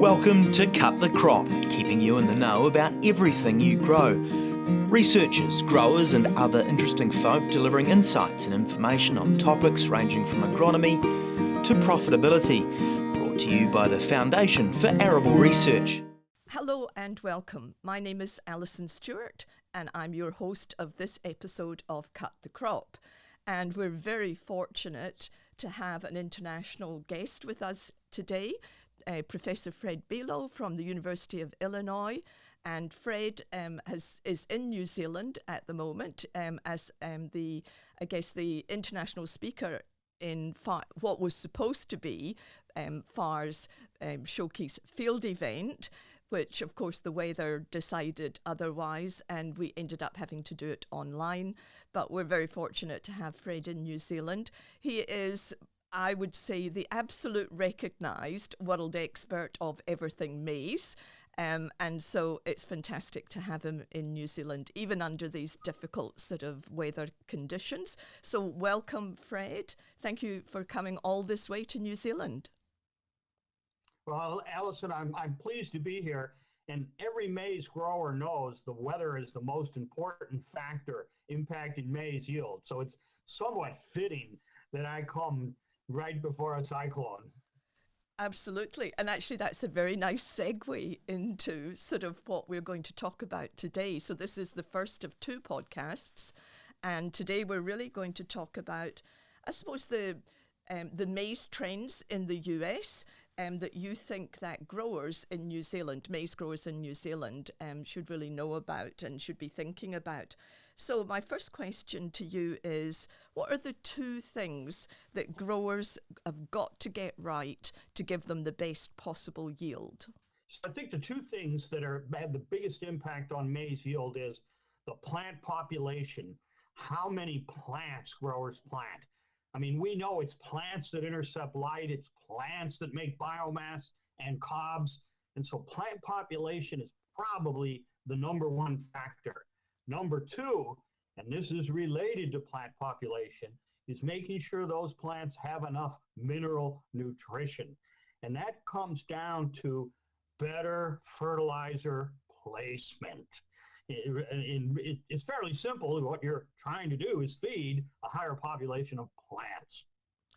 Welcome to Cut the Crop, keeping you in the know about everything you grow. Researchers, growers and other interesting folk delivering insights and information on topics ranging from agronomy to profitability. Brought to you by the Foundation for Arable Research. Hello and welcome. My name is Alison Stewart and I'm your host of this episode of Cut the Crop. And we're very fortunate to have an international guest with us today, Professor Fred Below from the University of Illinois. And Fred is in New Zealand at the moment as the international speaker in what was supposed to be FAR's Showcase Field event, which of course the weather decided otherwise and we ended up having to do it online. But we're very fortunate to have Fred in New Zealand. He is, I would say, the absolute recognised world expert of everything maize. And so it's fantastic to have him in New Zealand, even under these difficult sort of weather conditions. So welcome, Fred. Thank you for coming all this way to New Zealand. Well, Alison, I'm pleased to be here. And every maize grower knows the weather is the most important factor impacting maize yield. So it's somewhat fitting that I come right before a cyclone. Absolutely. And actually, that's a very nice segue into sort of what we're going to talk about today. So this is the first of two podcasts. And today we're really going to talk about, I suppose, the maize trends in the US that you think that growers in New Zealand, maize growers in New Zealand, should really know about and should be thinking about. So my first question to you is, what are the two things that growers have got to get right to give them the best possible yield? So I think the two things that have the biggest impact on maize yield is the plant population. How many plants growers plant? I mean, we know it's plants that intercept light, it's plants that make biomass and cobs. And so plant population is probably the number one factor. Number two, and this is related to plant population, is making sure those plants have enough mineral nutrition. And that comes down to better fertilizer placement. It's fairly simple. What you're trying to do is feed a higher population of plants.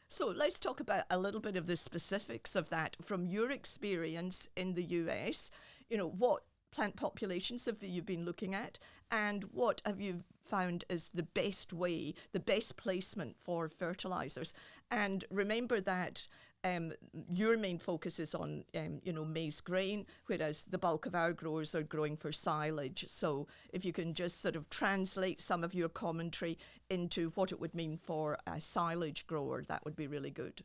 So let's talk about a little bit of the specifics of that from your experience in the US. You know, what plant populations have you been looking at, and what have you found is the best way, the best placement for fertilizers? And remember that your main focus is on, maize grain, whereas the bulk of our growers are growing for silage. So if you can just sort of translate some of your commentary into what it would mean for a silage grower, that would be really good.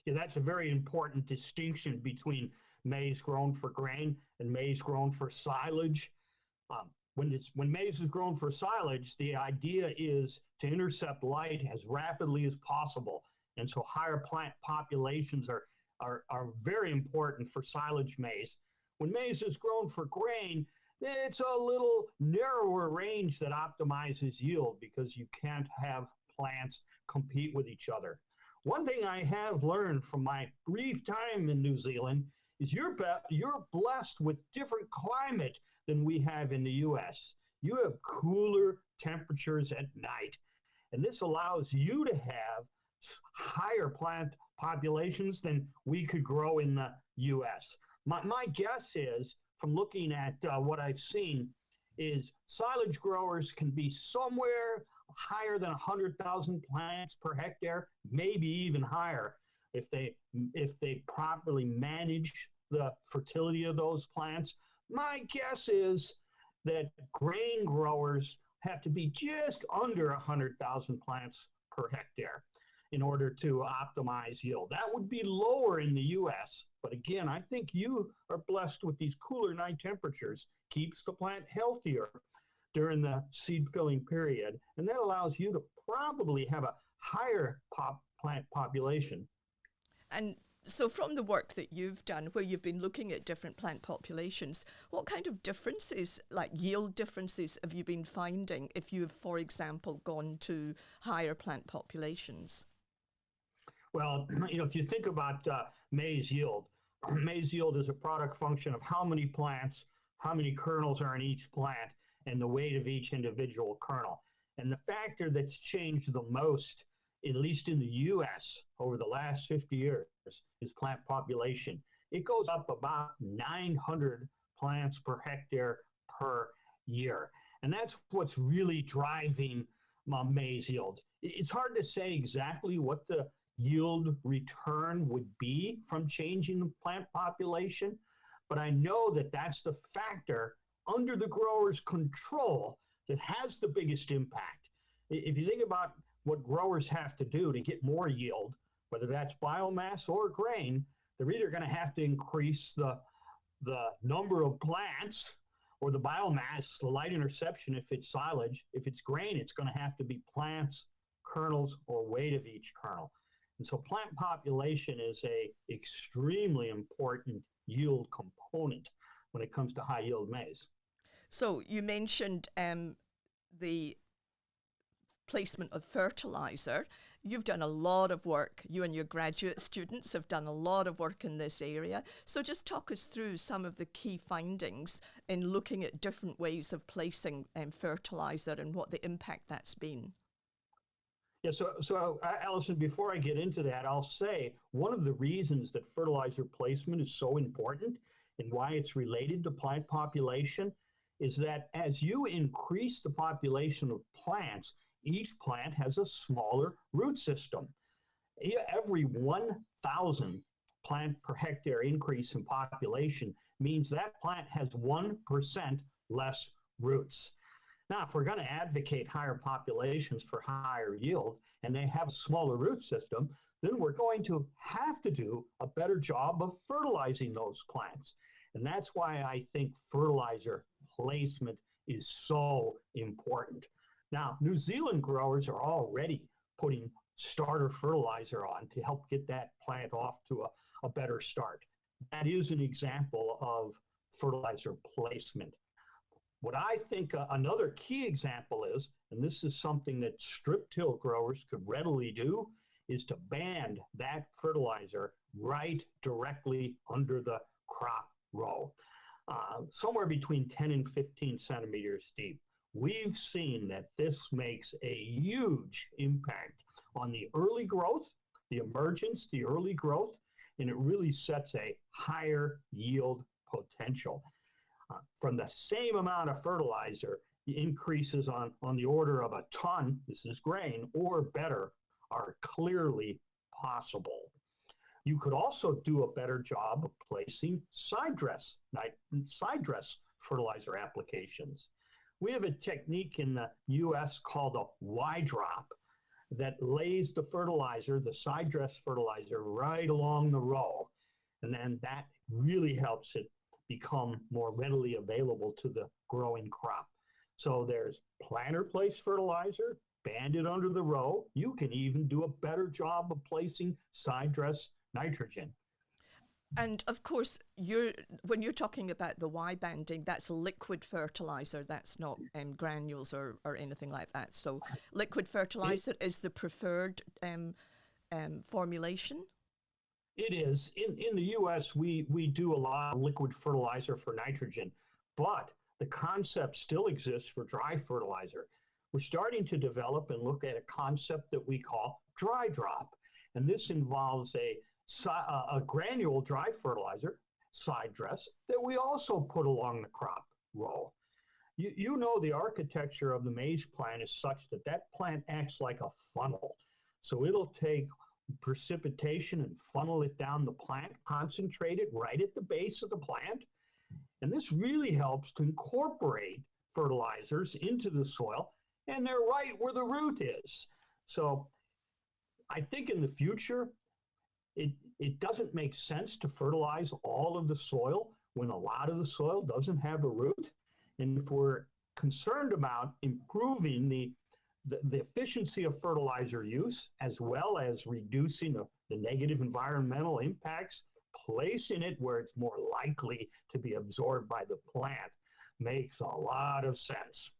Yeah, that's a very important distinction between maize grown for grain and maize grown for silage. When maize is grown for silage, the idea is to intercept light as rapidly as possible. And so higher plant populations are very important for silage maize. When maize is grown for grain, it's a little narrower range that optimizes yield because you can't have plants compete with each other. One thing I have learned from my brief time in New Zealand is you're blessed with different climate than we have in the US. You have cooler temperatures at night, and this allows you to have higher plant populations than we could grow in the US. My guess is, from looking at what I've seen, is silage growers can be somewhere higher than 100,000 plants per hectare, maybe even higher if they properly manage the fertility of those plants. My guess is that grain growers have to be just under 100,000 plants per hectare in order to optimize yield. That would be lower in the US. But again, I think you are blessed with these cooler night temperatures, keeps the plant healthier during the seed filling period. And that allows you to probably have a higher plant population. And so from the work that you've done, where you've been looking at different plant populations, what kind of differences, like yield differences, have you been finding if you've, for example, gone to higher plant populations? Well, if you think about maize yield, maize yield is a product function of how many plants, how many kernels are in each plant, and the weight of each individual kernel. And the factor that's changed the most, at least in the US over the last 50 years, is plant population. It goes up about 900 plants per hectare per year. And that's what's really driving maize yield. It's hard to say exactly what the yield return would be from changing the plant population, but I know that that's the factor under the grower's control that has the biggest impact. If you think about what growers have to do to get more yield, whether that's biomass or grain, they're either going to have to increase the number of plants or the biomass, the light interception if it's silage. If it's grain, it's going to have to be plants, kernels, or weight of each kernel. And so plant population is a extremely important yield component when it comes to high yield maize. So you mentioned the placement of fertilizer. You've done a lot of work. You and your graduate students have done a lot of work in this area. So just talk us through some of the key findings in looking at different ways of placing fertilizer and what the impact that's been. Yeah, so Alison, before I get into that, I'll say one of the reasons that fertilizer placement is so important and why it's related to plant population is that as you increase the population of plants, each plant has a smaller root system. Every 1,000 plant per hectare increase in population means that plant has 1% less roots. Now, if we're going to advocate higher populations for higher yield and they have a smaller root system, then we're going to have to do a better job of fertilizing those plants. And that's why I think fertilizer placement is so important. Now, New Zealand growers are already putting starter fertilizer on to help get that plant off to a better start. That is an example of fertilizer placement. What I think another key example is, and this is something that strip-till growers could readily do, is to band that fertilizer right directly under the crop row, somewhere between 10 and 15 centimeters deep. We've seen that this makes a huge impact on the early growth, the emergence, the early growth, and it really sets a higher yield potential. From the same amount of fertilizer, the increases on the order of a ton, this is grain, or better, are clearly possible. You could also do a better job of placing side dress fertilizer applications. We have a technique in the US called a Y-drop that lays the fertilizer, the side dress fertilizer, right along the row. And then that really helps it become more readily available to the growing crop. So there's planter place fertilizer, banded under the row. You can even do a better job of placing side dress nitrogen. And of course, when you're talking about the Y banding, that's liquid fertilizer. That's not granules or anything like that. So liquid fertilizer is the preferred formulation? It is. In the US, we do a lot of liquid fertilizer for nitrogen, but the concept still exists for dry fertilizer. We're starting to develop and look at a concept that we call dry drop. And this involves a granule dry fertilizer, side dress, that we also put along the crop row. You know the architecture of the maize plant is such that that plant acts like a funnel. So it'll take precipitation and funnel it down the plant, concentrate it right at the base of the plant. And this really helps to incorporate fertilizers into the soil, and they're right where the root is. So I think in the future, it doesn't make sense to fertilize all of the soil when a lot of the soil doesn't have a root. And if we're concerned about improving the efficiency of fertilizer use, as well as reducing the negative environmental impacts, placing it where it's more likely to be absorbed by the plant makes a lot of sense.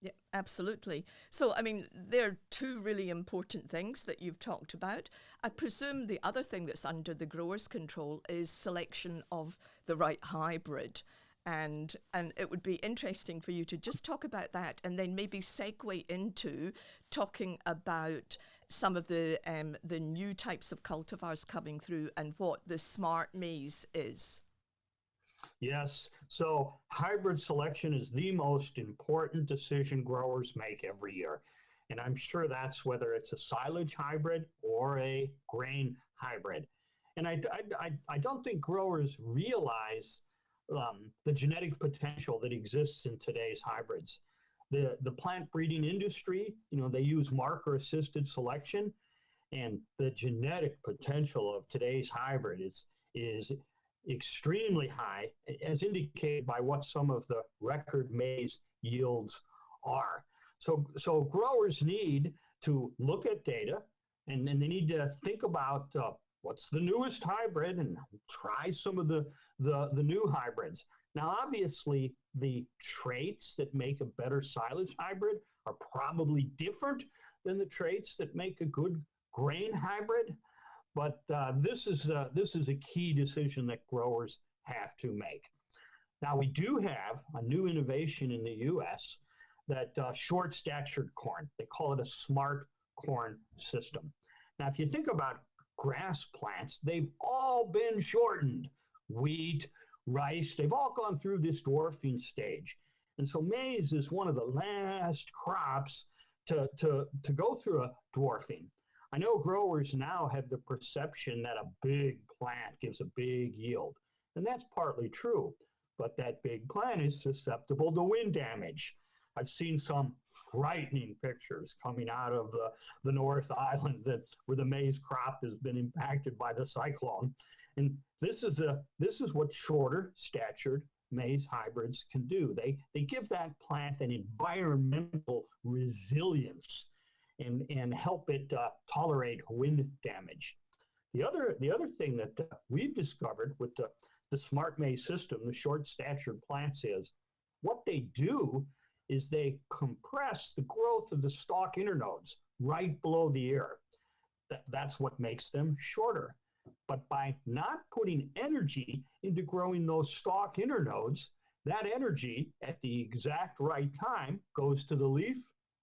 Yeah, absolutely. So, I mean, there are two really important things that you've talked about. I presume the other thing that's under the grower's control is selection of the right hybrid. And it would be interesting for you to just talk about that and then maybe segue into talking about some of the new types of cultivars coming through and what the smart maize is. Yes. So hybrid selection is the most important decision growers make every year. And I'm sure that's whether it's a silage hybrid or a grain hybrid. And I don't think growers realize the genetic potential that exists in today's hybrids. The plant breeding industry, they use marker assisted selection, and the genetic potential of today's hybrid is extremely high, as indicated by what some of the record maize yields are. So growers need to look at data, and then they need to think about what's the newest hybrid and try some of the new hybrids. Now, obviously, the traits that make a better silage hybrid are probably different than the traits that make a good grain hybrid. But this is a key decision that growers have to make. Now, we do have a new innovation in the U.S. that short-statured corn. They call it a smart corn system. Now, if you think about grass plants, they've all been shortened. Wheat, rice, they've all gone through this dwarfing stage. And so maize is one of the last crops to go through a dwarfing. I know growers now have the perception that a big plant gives a big yield, and that's partly true, but that big plant is susceptible to wind damage. I've seen some frightening pictures coming out of the North Island where the maize crop has been impacted by the cyclone. And this is what shorter statured maize hybrids can do. They give that plant an environmental resilience and help it tolerate wind damage. The other thing that we've discovered with the smart maize system, the short statured plants, is what they do is they compress the growth of the stalk internodes right below the ear. That's what makes them shorter. But by not putting energy into growing those stalk internodes, that energy at the exact right time goes to the leaf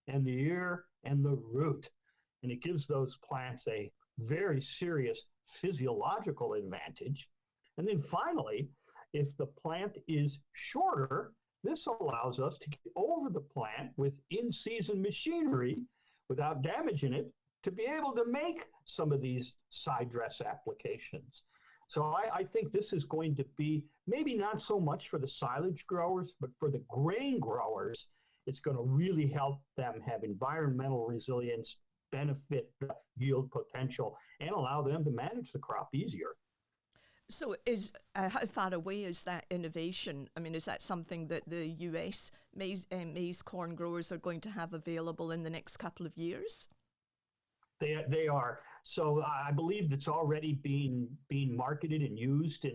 and the ear and the root. And it gives those plants a very serious physiological advantage. And then finally, if the plant is shorter, this allows us to get over the plant with in-season machinery without damaging it to be able to make some of these side dress applications. So I think this is going to be maybe not so much for the silage growers, but for the grain growers, it's going to really help them have environmental resilience, benefit the yield potential, and allow them to manage the crop easier. So, how far away is that innovation? I mean, is that something that the US maize corn growers are going to have available in the next couple of years? They are. So I believe it's already being marketed and used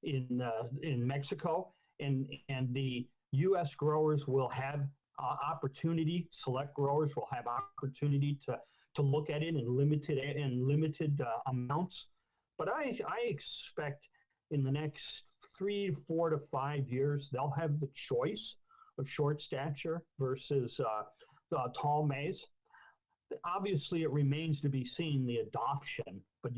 in Mexico, and the U.S. growers will have opportunity. Select growers will have opportunity to look at it in limited amounts. But I expect in the next 3, 4 to 5 years they'll have the choice of short stature versus tall maize. Obviously, it remains to be seen the adoption, but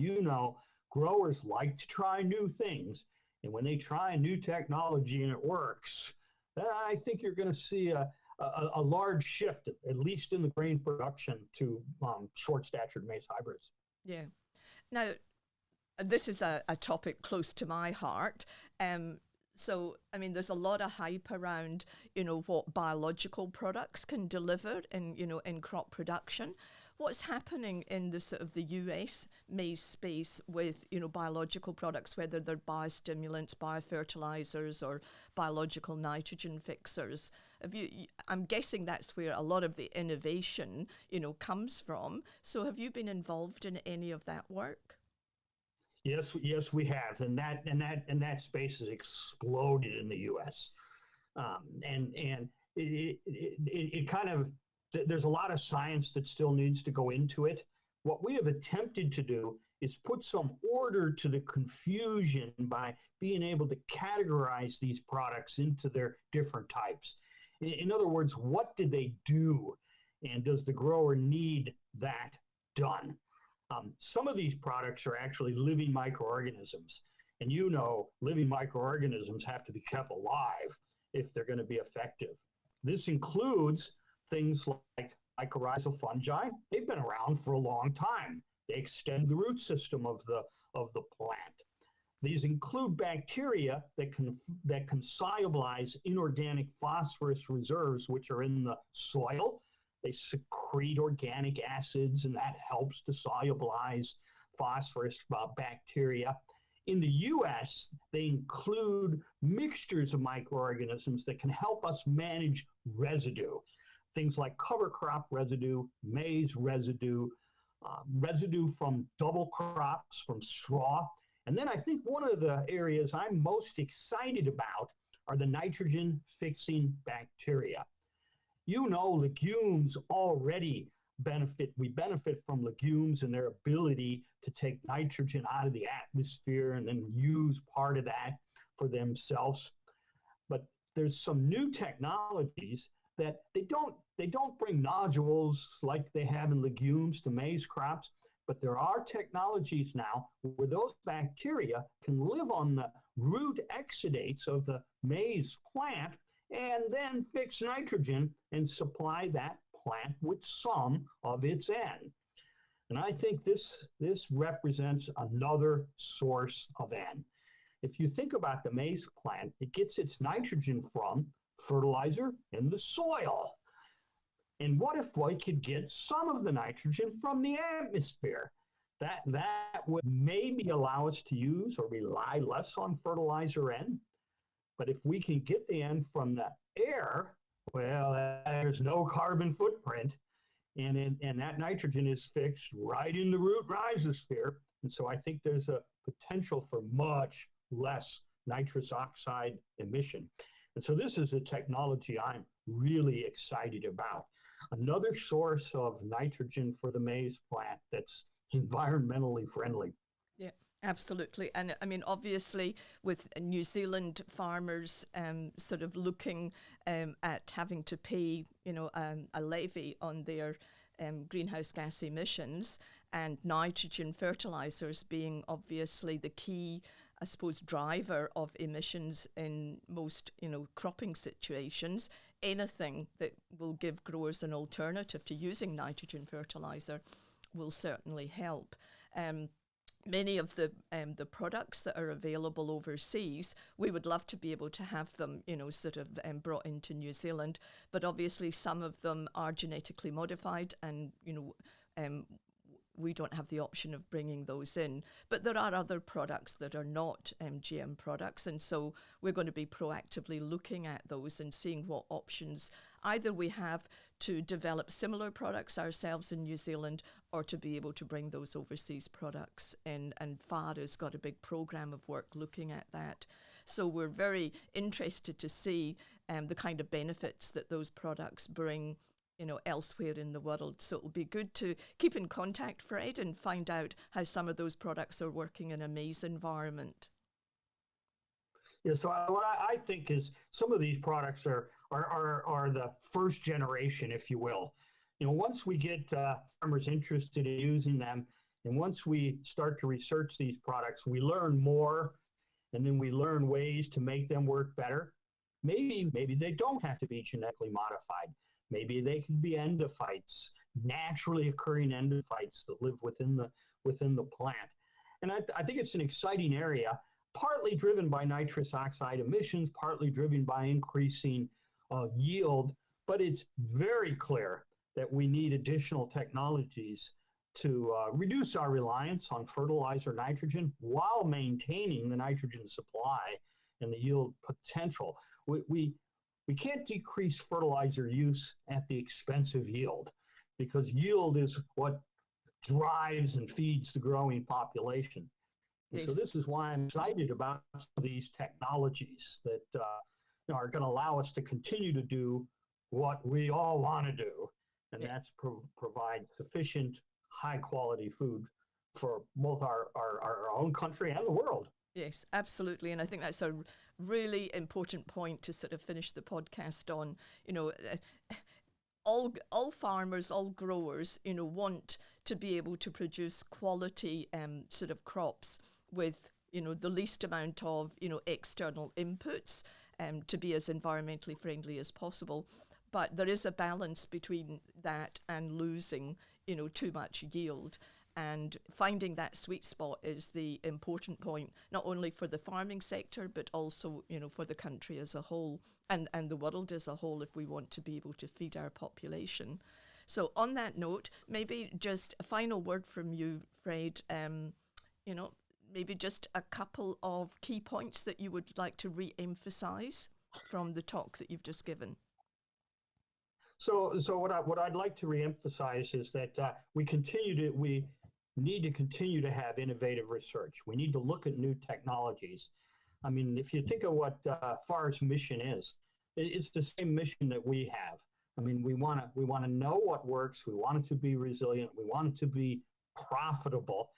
growers like to try new things. And when they try a new technology and it works, I think you're going to see a large shift, at least in the grain production, to short-statured maize hybrids. Yeah. Now, this is a topic close to my heart. So, I mean, there's a lot of hype around, what biological products can deliver in crop production. What's happening in the sort of the US maize space with, biological products, whether they're biostimulants, biofertilizers, or biological nitrogen fixers? I'm guessing that's where a lot of the innovation, comes from. So have you been involved in any of that work? Yes, we have, and that space has exploded in the U.S. And it kind of, there's a lot of science that still needs to go into it. What we have attempted to do is put some order to the confusion by being able to categorize these products into their different types. In other words, what do they do? And does the grower need that done? Some of these products are actually living microorganisms. And you know, living microorganisms have to be kept alive if they're going to be effective. This includes things like mycorrhizal fungi. They've been around for a long time. They extend the root system of the plant. These include bacteria that can solubilize inorganic phosphorus reserves, which are in the soil. They secrete organic acids, and that helps to solubilize phosphorus bacteria. In the US, they include mixtures of microorganisms that can help us manage residue. Things like cover crop residue, maize residue, residue from double crops, from straw. And then I think one of the areas I'm most excited about are the nitrogen-fixing bacteria. You know, legumes already benefit. We benefit from legumes and their ability to take nitrogen out of the atmosphere and then use part of that for themselves. But there's some new technologies that they don't bring nodules like they have in legumes to maize crops, but there are technologies now where those bacteria can live on the root exudates of the maize plant and then fix nitrogen and supply that plant with some of its N. And I think this represents another source of N. If you think about the maize plant, it gets its nitrogen from fertilizer in the soil. And what if we could get some of the nitrogen from the atmosphere? That would maybe allow us to use or rely less on fertilizer N. But if we can get the N from the air, well, there's no carbon footprint. And that nitrogen is fixed right in the root rhizosphere. And so I think there's a potential for much less nitrous oxide emission. And so this is a technology I'm really excited about. Another source of nitrogen for the maize plant that's environmentally friendly. Yeah, absolutely. And I mean, obviously, with New Zealand farmers sort of looking at having to pay, a levy on their greenhouse gas emissions, and nitrogen fertilizers being obviously the key, I suppose, driver of emissions in most, cropping situations, anything that will give growers an alternative to using nitrogen fertilizer will certainly help. Many of the products that are available overseas, we would love to be able to have them, sort of brought into New Zealand. But obviously, some of them are genetically modified, and we don't have the option of bringing those in. But there are other products that are not GM products, and so we're going to be proactively looking at those and seeing what options either we have to develop similar products ourselves in New Zealand, or to be able to bring those overseas products in. And FARA's got a big program of work looking at that. So we're very interested to see the kind of benefits that those products bring, elsewhere in the world. So it'll be good to keep in contact, Fred, and find out how some of those products are working in a maize environment. Yeah, so what I think is some of these products are the first generation, if you will. Once we get farmers interested in using them, and once we start to research these products, we learn more, and then we learn ways to make them work better. Maybe they don't have to be genetically modified. Maybe they can be endophytes, naturally occurring endophytes that live within the plant. And I think it's an exciting area, partly driven by nitrous oxide emissions, partly driven by increasing yield. But it's very clear that we need additional technologies to reduce our reliance on fertilizer nitrogen while maintaining the nitrogen supply and the yield potential. We can't decrease fertilizer use at the expense of yield, because yield is what drives and feeds the growing population. And so this is why I'm excited about these technologies that are going to allow us to continue to do what we all want to do, and that's provide sufficient, high-quality food for both our own country and the world. Yes, absolutely. And I think that's a really important point to sort of finish the podcast on. You know, all farmers, all growers, you know, want to be able to produce quality sort of crops with, you know, the least amount of, you know, external inputs to be as environmentally friendly as possible. But there is a balance between that and losing, you know, too much yield. And finding that sweet spot is the important point, not only for the farming sector, but also, you know, for the country as a whole and the world as a whole, if we want to be able to feed our population. So on that note, maybe just a final word from you, Fred, you know, maybe just a couple of key points that you would like to re-emphasize from the talk that you've just given. So what I'd like to reemphasize is that we need to continue to have innovative research. We need to look at new technologies. I mean, if you think of what FAR's mission is, it's the same mission that we have. I mean, we want to know what works. We want it to be resilient. We want it to be profitable.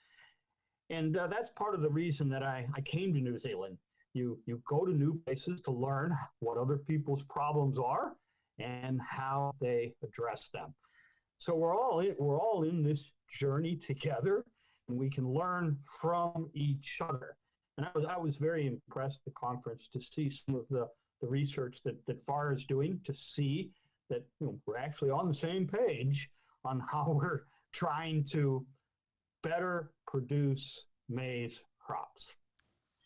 And that's part of the reason that I came to New Zealand. You go to new places to learn what other people's problems are and how they address them. So we're all in this journey together, and we can learn from each other. And I was very impressed at the conference to see some of the research that FAR is doing, to see that, you know, we're actually on the same page on how we're trying to better produce maize crops.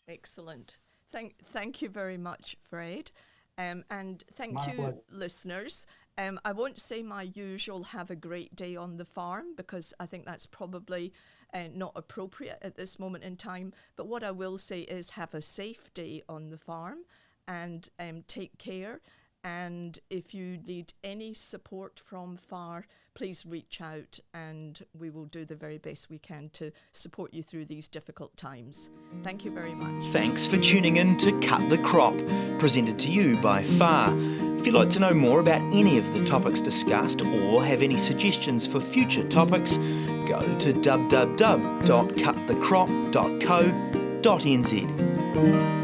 Excellent. Thank you very much, Fred. And thank My you, pleasure. listeners. I won't say my usual have a great day on the farm, because I think that's probably not appropriate at this moment in time. But what I will say is have a safe day on the farm, and take care. And if you need any support from FAR, please reach out, and we will do the very best we can to support you through these difficult times. Thank you very much. Thanks for tuning in to Cut the Crop, presented to you by FAR. If you'd like to know more about any of the topics discussed or have any suggestions for future topics, go to www.cutthecrop.co.nz.